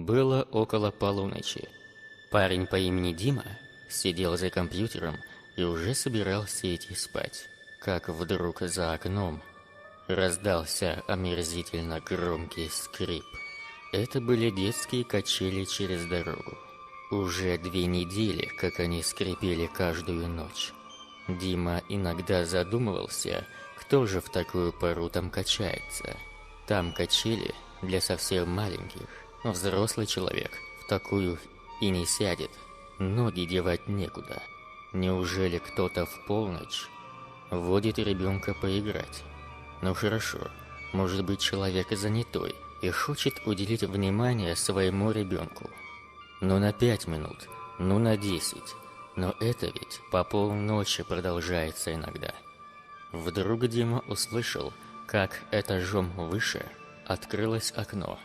Было около полуночи. Парень по имени Дима сидел за компьютером и уже собирался идти спать, как вдруг за окном раздался омерзительно громкий скрип. Это были детские качели через дорогу. Уже 2 недели, как они скрипели каждую ночь. Дима иногда задумывался, кто же в такую пору там качается. Там качели для совсем маленьких, но взрослый человек в такую и не сядет. Ноги девать некуда. Неужели кто-то в полночь водит ребенка поиграть? Ну хорошо, может быть, человек занятой и хочет уделить внимание своему ребенку. Ну на 5 минут, ну на 10. Но это ведь по полночи продолжается иногда. Вдруг Дима услышал, как этажом выше открылось окно.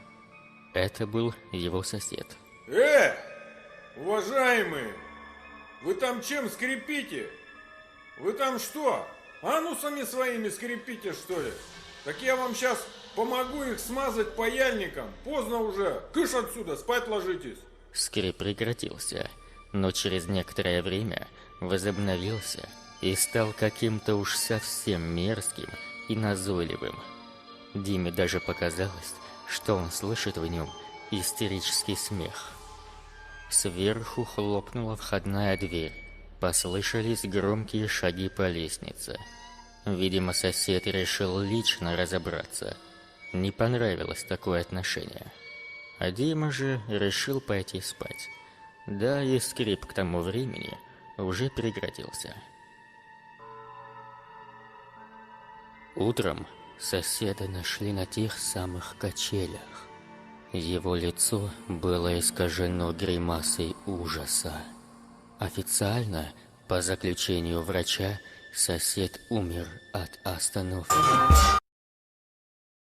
Это был его сосед. Уважаемые, вы там чем скрипите? Вы там что, анусами своими скрипите, что ли? Так я вам сейчас помогу их смазать паяльником. Поздно уже, кыш отсюда, спать ложитесь. Скрип прекратился, но через некоторое время возобновился и стал каким-то уж совсем мерзким и назойливым. Диме даже показалось, что он слышит в нем истерический смех. Сверху хлопнула входная дверь. Послышались громкие шаги по лестнице. Видимо, сосед решил лично разобраться. Не понравилось такое отношение. А Дима же решил пойти спать. Да и скрип к тому времени уже прекратился. Утром соседа нашли на тех самых качелях. Его лицо было искажено гримасой ужаса. Официально, по заключению врача, сосед умер от остановки.